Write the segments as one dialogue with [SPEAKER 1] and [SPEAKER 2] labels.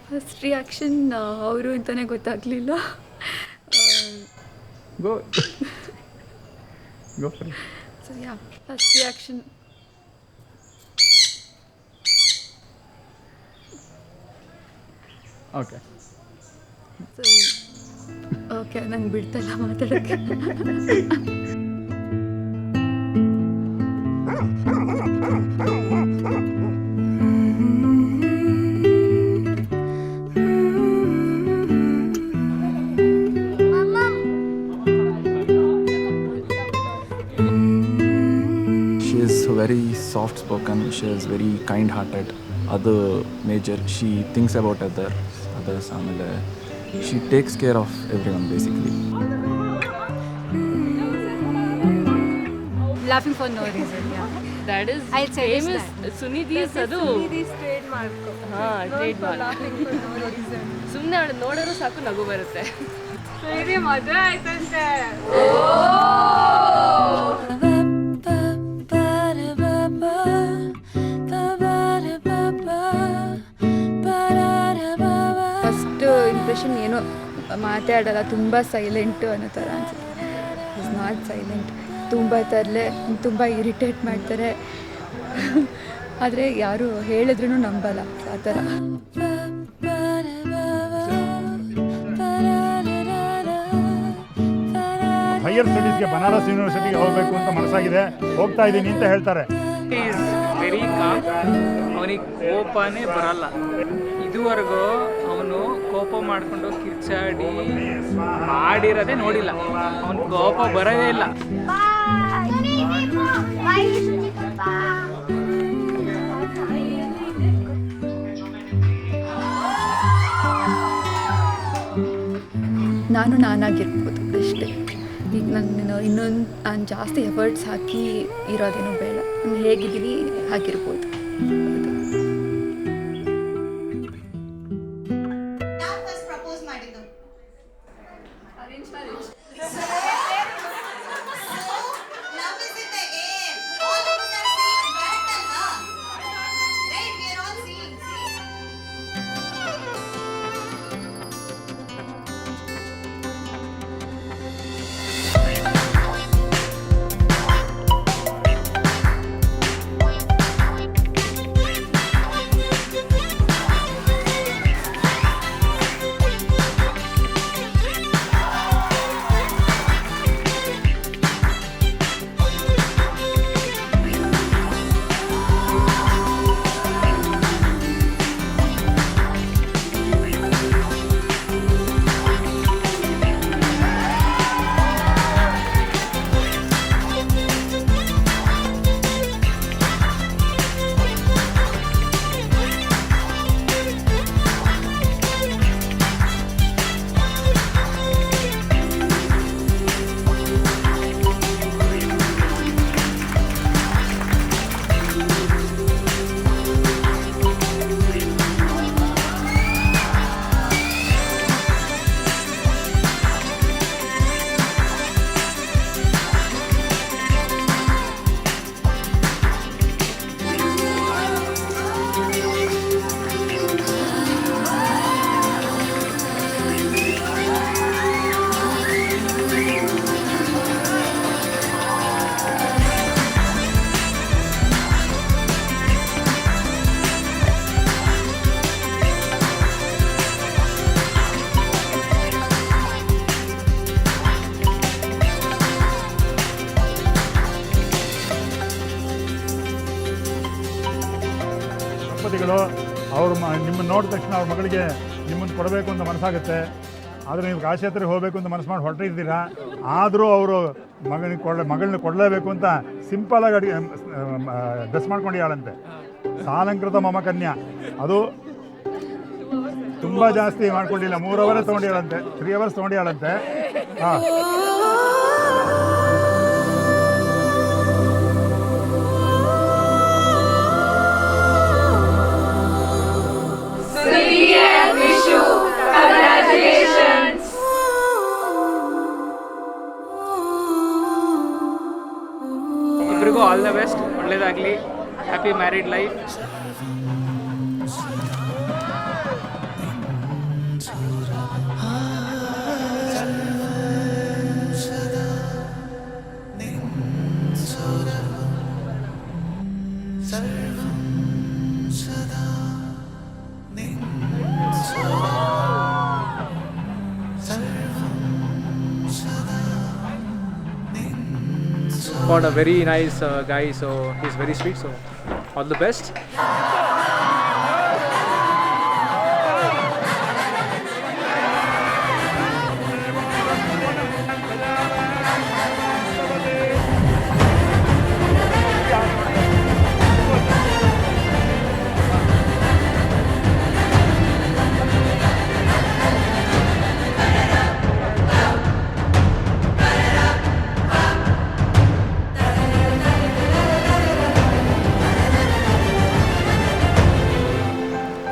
[SPEAKER 1] First reaction ಅವರು ಅಂತಲೇ ಗೊತ್ತಾಗಲಿಲ್ಲ.
[SPEAKER 2] Go go for it.
[SPEAKER 1] So yeah, first reaction
[SPEAKER 2] okay.
[SPEAKER 1] So okay, ನಂಗೆ ಬಿಡ್ತಲ್ಲ ಮಾತಾಡೋಕ್ಕೆ.
[SPEAKER 2] She is very soft spoken, she is very kind hearted. ಅದು major. She thinks about others. ಆಮೇಲೆ she takes care of everyone basically.
[SPEAKER 1] Laughing for no reason, yeah.
[SPEAKER 3] That is
[SPEAKER 1] I'll say
[SPEAKER 3] famous.
[SPEAKER 1] this
[SPEAKER 3] Sunidhi's ಅದು
[SPEAKER 4] trademark.
[SPEAKER 3] trademark. ಸುಮ್ಮನೆ ಅವಳು ನೋಡೋರು ಸಾಕು ನಗು ಬರುತ್ತೆ.
[SPEAKER 4] ಇದು ಮದುವೆ ಆಯ್ತಂತೆ.
[SPEAKER 1] ಫಸ್ಟ್ ಇಂಪ್ರೆಷನ್ ಏನೋ ಮಾತಾಡಲ್ಲ, ತುಂಬ ಸೈಲೆಂಟು ಅನ್ನೋ ಥರ ಅನ್ಸುತ್ತೆ. ಇಸ್ ನಾಟ್ ಸೈಲೆಂಟ್, ತುಂಬ ತರಲೆ, ತುಂಬ ಇರಿಟೇಟ್ ಮಾಡ್ತಾರೆ. ಆದರೆ ಯಾರು ಹೇಳಿದ್ರೂ ನಂಬಲ್ಲ ಆ ಥರ.
[SPEAKER 5] ಹೈಯರ್ ಸ್ಟಡೀಸ್ಗೆ ಬನಾರಸ್ ಯೂನಿವರ್ಸಿಟಿಗೆ ಹೋಗಬೇಕು ಅಂತ ಮನಸ್ಸಾಗಿದೆ, ಹೋಗ್ತಾ ಇದ್ದೀನಿ ಅಂತ ಹೇಳ್ತಾರೆ.
[SPEAKER 6] Is very calm. ಅವನಿಗೆ ಕೋಪನೇ ಬರಲ್ಲ. ಇದುವರೆಗೂ ಅವನು ಕೋಪ ಮಾಡಿಕೊಂಡು ಕಿರ್ಚಾಡಿ ಮಾಡಿರೋದೇ ನೋಡಿಲ್ಲ. ಅವನು ಕೋಪ ಬರೋದೇ ಇಲ್ಲ.
[SPEAKER 1] ನಾನು ನಾನಾಗಿರ್ಬೋದು ಅಷ್ಟೇ. ಈಗ ನಾನು ಜಾಸ್ತಿ ಎಫರ್ಟ್ಸ್ ಹಾಕಿ ಇರೋದೇನೋ ಬೇಡ. ನಾನು ಹೇಗಿದ್ದೀನಿ ಹಾಗಿರ್ಬೋದು.
[SPEAKER 5] ಅವರು ನಿಮ್ಮನ್ನು ನೋಡಿದ ತಕ್ಷಣ ಅವ್ರ ಮಗಳಿಗೆ ನಿಮ್ಮನ್ನು ಕೊಡಬೇಕು ಅಂತ ಮನಸ್ಸಾಗುತ್ತೆ. ಆದರೆ ನೀವು ಕಾಶಿ ಹತ್ರ ಹೋಗಬೇಕು ಅಂತ ಮನಸ್ಸು ಮಾಡಿ ಹೊರಟಿದ್ದೀರಾ. ಆದರೂ ಅವರು ಮಗಳನ್ನ ಕೊಡಲೇಬೇಕು ಅಂತ ಸಿಂಪಲಾಗಿ ಡ್ರೆಸ್ ಮಾಡ್ಕೊಂಡಿದ್ದಾಳಂತೆ. ಸಾಲಂಕೃತ ಮಮ ಕನ್ಯಾ, ಅದು ತುಂಬ ಜಾಸ್ತಿ ಮಾಡ್ಕೊಂಡಿಲ್ಲ. 3 ಅವರ್ ತೊಗೊಂಡಿದ್ದಾಳಂತೆ, 3 ಅವರ್ಸ್ ತೊಗೊಂಡಿದ್ದಾಳಂತೆ. ಹಾಂ,
[SPEAKER 6] ಇಬ್ಬರಿಗೂ ಆಲ್ ದ ಬೆಸ್ಟ್, ಒಳ್ಳೇದಾಗಲಿ, happy married life. got a very nice guy, so he's very sweet, so all the best.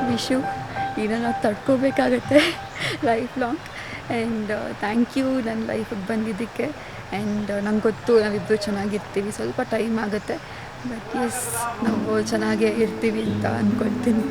[SPEAKER 1] Vishu ಇದನ್ನು ನಾವು ತಡ್ಕೋಬೇಕಾಗತ್ತೆ life long. And thank you ನನ್ನ ಲೈಫಿಗೆ ಬಂದಿದ್ದಕ್ಕೆ. ಆ್ಯಂಡ್ ನಂಗೆ ಗೊತ್ತು ನಾವಿಬ್ಬರು ಚೆನ್ನಾಗಿರ್ತೀವಿ, ಸ್ವಲ್ಪ ಟೈಮ್ ಆಗುತ್ತೆ, ಬಟ್ ಎಸ್ ನಾವು ಚೆನ್ನಾಗೇ ಇರ್ತೀವಿ ಅಂತ ಅಂದ್ಕೊಳ್ತೀನಿ.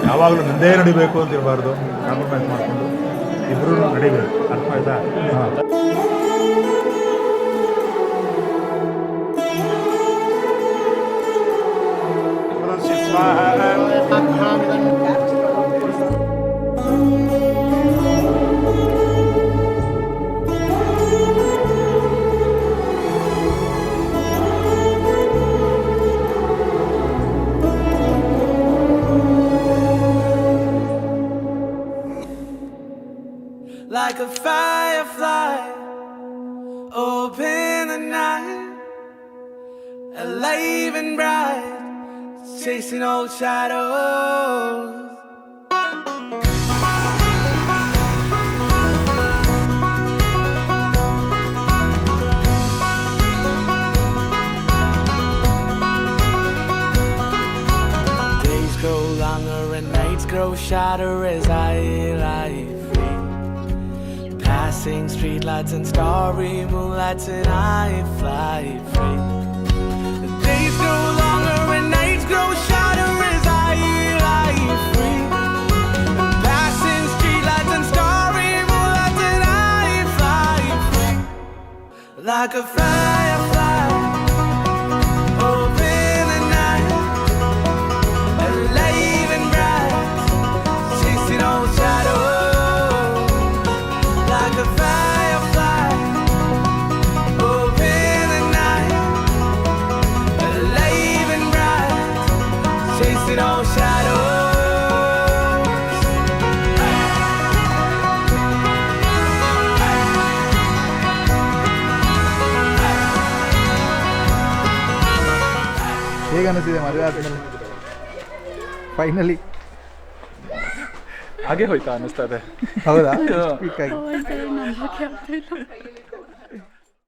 [SPEAKER 5] ಯಾವಾಗಲೂ ನಂದೇ ನಡಿಬೇಕು ಅಂತ ಇರಬಾರ್ದು, ಕಾಂಪ್ರಮೈಸ್ ಮಾಡಿಕೊಂಡು ಇಬ್ಬರೂ ನಡಿಬೇಕು. ಅರ್ಥ ಆಯ್ತಾ? ಹಾಂ.
[SPEAKER 7] Like a firefly, open the night, alive and bright, chasing old shadows. Days grow longer and nights grow shorter as I lie free. Passing streetlights and starry moonlights and I fly free. The days grow longer and nights grow shorter as I lie free. Passing streetlights and starry moonlights and I fly free. Like a firefly, open the night, alive and bright, chasing old shadows. Like a firefly, open the night, alive and bright, chasing all shadows.
[SPEAKER 8] ಹೇಗೆ ಅನಿಸಿದೆ ಮದುವೆ ಆದಮೇಲೆ finally?
[SPEAKER 2] ಹಾಗೆ ಹೋಯ್ತಾ ಅನ್ನಿಸ್ತದೆ.
[SPEAKER 8] ಹೌದಾ?
[SPEAKER 1] ನಂಬಕ್ಕೆ ಆಗ್ತಾ ಇಲ್ಲ.